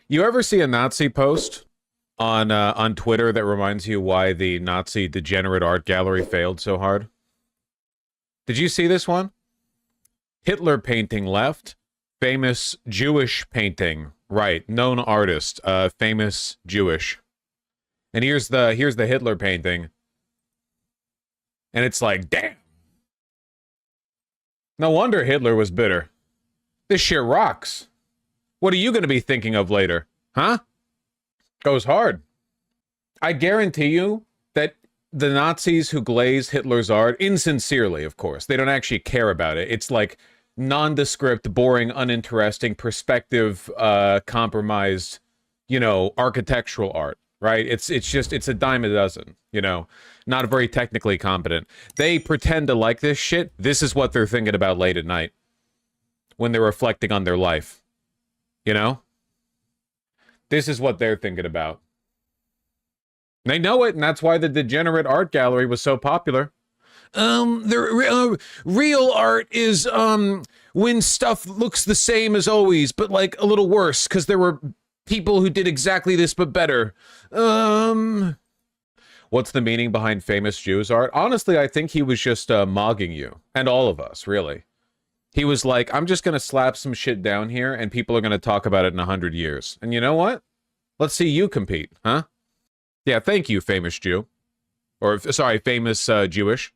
You ever see a Nazi post on Twitter that reminds you why the Nazi degenerate art gallery failed so hard? Did you see this one? Hitler painting left, famous Jewish painting right, known artist, famous Jewish. And here's the Hitler painting. And it's like, damn. No wonder Hitler was bitter. This shit rocks. What are you going to be thinking of later? Huh? Goes hard. I guarantee you that the Nazis who glaze Hitler's art, insincerely, of course, they don't actually care about it. It's like nondescript, boring, uninteresting, perspective, compromised, you know, architectural art, right? It's a dime a dozen, you know, not very technically competent. They pretend to like this shit. This is what they're thinking about late at night when they're reflecting on their life, you know? This is what they're thinking about. They know it, and that's why the degenerate art gallery was so popular. Real art is, when stuff looks the same as always, but, like, a little worse, because there were people who did exactly this, but better. What's the meaning behind famous Jews art? Honestly, I think he was just, mogging you, and all of us, really. He was like, I'm just gonna slap some shit down here, and people are gonna talk about it in 100 years. And you know what? Let's see you compete, huh? Yeah, thank you, famous Jew. Or, sorry, famous, Jewish.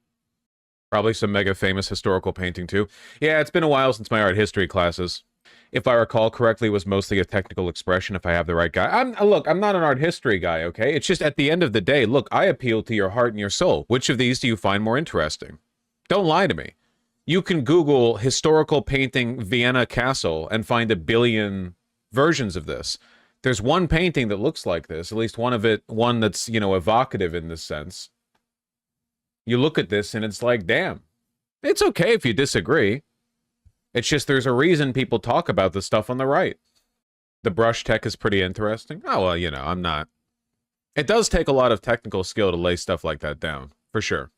Probably some mega famous historical painting, too. Yeah, it's been a while since my art history classes. If I recall correctly, it was mostly a technical expression, if I have the right guy. Look, I'm not an art history guy, okay? It's just, at the end of the day, look, I appeal to your heart and your soul. Which of these do you find more interesting? Don't lie to me. You can Google historical painting Vienna Castle and find a billion versions of this. There's one painting that looks like this, at least one that's, you know, evocative in this sense. You look at this and it's like, damn, it's okay if you disagree. It's just there's a reason people talk about this stuff on the right. The brush tech is pretty interesting. Oh, well, you know, I'm not. It does take a lot of technical skill to lay stuff like that down, for sure.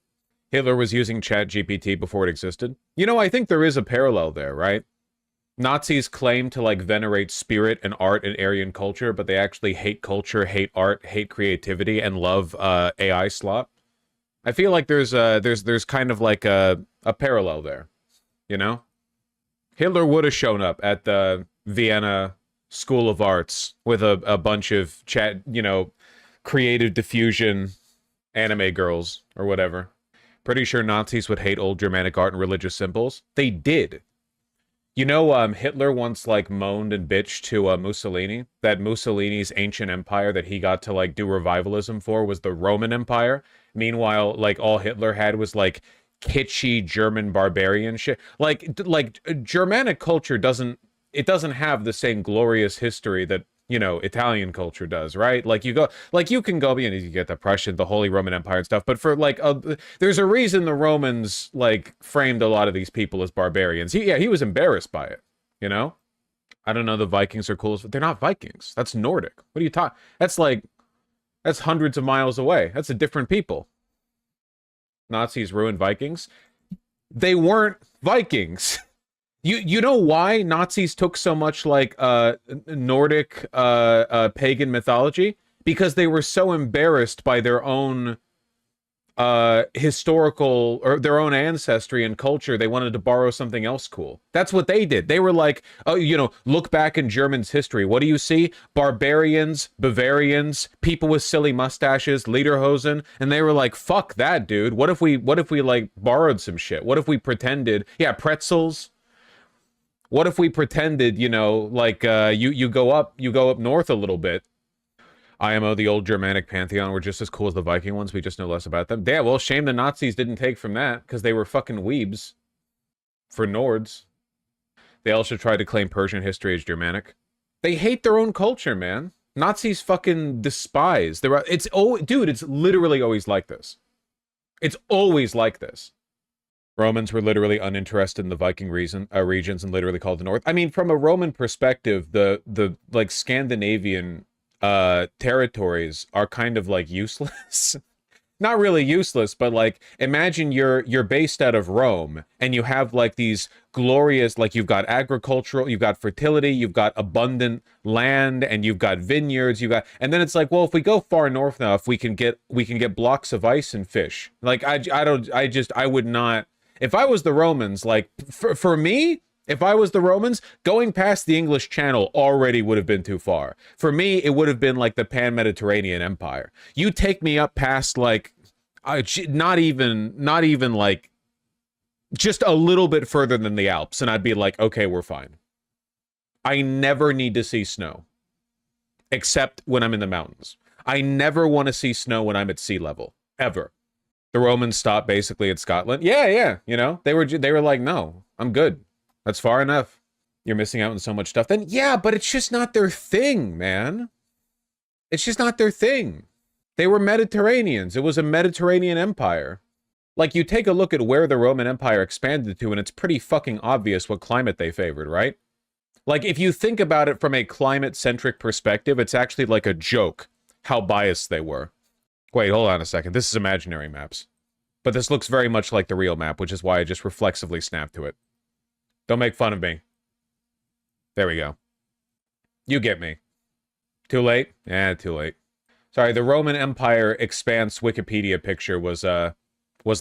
Hitler was using ChatGPT before it existed. You know, I think there is a parallel there, right? Nazis claim to, like, venerate spirit and art and Aryan culture, but they actually hate culture, hate art, hate creativity, and love AI slop. I feel like there's kind of like a parallel there, you know? Hitler would have shown up at the Vienna School of Arts with a bunch of creative diffusion anime girls or whatever. Pretty sure Nazis would hate old Germanic art and religious symbols. They did. You know, Hitler once, like, moaned and bitched to Mussolini that Mussolini's ancient empire that he got to, like, do revivalism for was the Roman Empire. Meanwhile, like, all Hitler had was, like, kitschy German barbarian shit. Like Germanic culture doesn't have the same glorious history that, you know, Italian culture does, right? Like, you can go, you know, you get the Prussian, the Holy Roman Empire and stuff, but for, like, there's a reason the Romans, like, framed a lot of these people as barbarians. He was embarrassed by it, you know? I don't know, the Vikings are cool, but they're not Vikings. That's Nordic. What are you talking? That's hundreds of miles away. That's a different people. Nazis ruined Vikings. They weren't Vikings. You know why Nazis took so much, like, Nordic pagan mythology? Because they were so embarrassed by their own historical, or their own ancestry and culture, they wanted to borrow something else cool. That's what they did. They were like, oh, you know, look back in Germans' history. What do you see? Barbarians, Bavarians, people with silly mustaches, lederhosen, and they were like, fuck that, dude. What if we like borrowed some shit? What if we pretended, yeah, pretzels? What if we pretended, you know, like, you go up north a little bit. IMO, the old Germanic pantheon, were just as cool as the Viking ones. We just know less about them. Yeah, well, shame the Nazis didn't take from that, because they were fucking weebs. For Nords. They also tried to claim Persian history as Germanic. They hate their own culture, man. Nazis fucking despise. Dude, it's literally always like this. It's always like this. Romans were literally uninterested in the Viking regions and literally called the North. I mean, from a Roman perspective, the like Scandinavian territories are kind of like useless. not really useless, but like imagine you're based out of Rome and you have like these glorious, like you've got agricultural, you've got fertility, you've got abundant land, and you've got vineyards, and then it's like, well, if we go far north now, if we can get blocks of ice and fish. Like I would not, if I was the Romans, like for me, if I was the Romans, going past the English Channel already would have been too far. For me, it would have been like the Pan-Mediterranean Empire. You take me up past like, not even like, just a little bit further than the Alps, and I'd be like, okay, we're fine. I never need to see snow, except when I'm in the mountains. I never want to see snow when I'm at sea level, ever. The Romans stopped basically at Scotland. Yeah, you know, they were like, no, I'm good. That's far enough. You're missing out on so much stuff. Then, yeah, but it's just not their thing, man. It's just not their thing. They were Mediterraneans. It was a Mediterranean empire. Like, you take a look at where the Roman Empire expanded to, and it's pretty fucking obvious what climate they favored, right? Like, if you think about it from a climate-centric perspective, it's actually like a joke how biased they were. Wait, hold on a second. This is imaginary maps. But this looks very much like the real map, which is why I just reflexively snapped to it. Don't make fun of me. There we go. You get me. Too late? Yeah, too late. Sorry, the Roman Empire Expanse Wikipedia picture was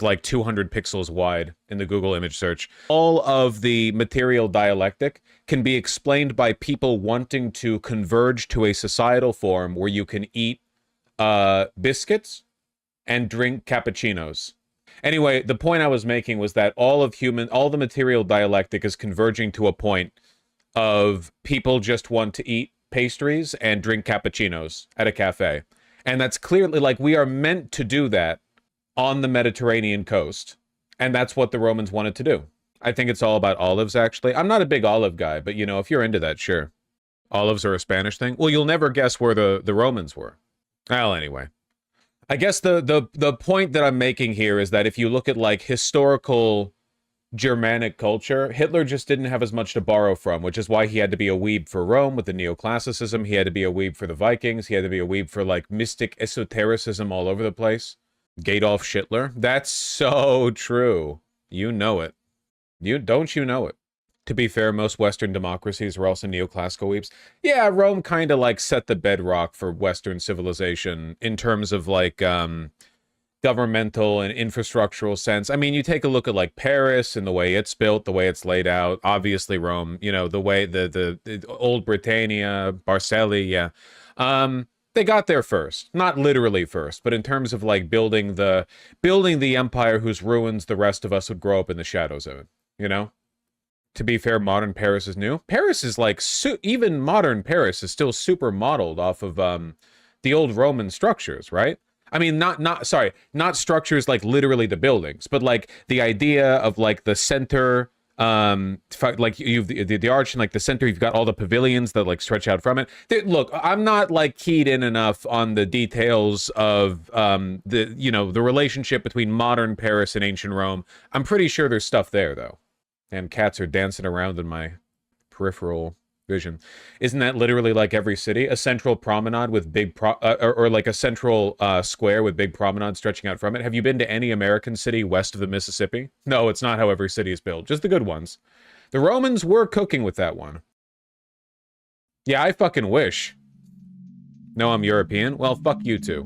like 200 pixels wide in the Google image search. All of the material dialectic can be explained by people wanting to converge to a societal form where you can eat biscuits and drink cappuccinos. Anyway, the point I was making was that all the material dialectic is converging to a point of people just want to eat pastries and drink cappuccinos at a cafe. And that's clearly, like, we are meant to do that on the Mediterranean coast. And that's what the Romans wanted to do. I think it's all about olives, actually. I'm not a big olive guy, but, you know, if you're into that, sure. Olives are a Spanish thing? Well, you'll never guess where the Romans were. Well, anyway. I guess the point that I'm making here is that if you look at, like, historical Germanic culture, Hitler just didn't have as much to borrow from, which is why he had to be a weeb for Rome with the neoclassicism. He had to be a weeb for the Vikings. He had to be a weeb for, like, mystic esotericism all over the place. Adolf Hitler. That's so true. You know it. Don't you know it? To be fair, most Western democracies are also neoclassical weeps. Yeah, Rome kind of like set the bedrock for Western civilization in terms of like governmental and infrastructural sense. I mean, you take a look at like Paris and the way it's built, the way it's laid out. Obviously, Rome. You know, the way the old Britannia, Barcelona. Yeah. They got there first, not literally first, but in terms of like building the empire whose ruins the rest of us would grow up in the shadows of it, you know? To be fair, modern Paris is new. Paris is like, even modern Paris is still super modeled off of the old Roman structures, right? I mean, not structures like literally the buildings, but like the idea of like the center, like you've the arch and like the center, you've got all the pavilions that like stretch out from it. Look, I'm not like keyed in enough on the details of the relationship between modern Paris and ancient Rome. I'm pretty sure there's stuff there though. And cats are dancing around in my peripheral vision. Isn't that literally like every city? A central promenade with big or like a central square with big promenade stretching out from it. Have you been to any American city west of the Mississippi? No, it's not how every city is built. Just the good ones. The Romans were cooking with that one. Yeah, I fucking wish. No, I'm European. Well, fuck you too.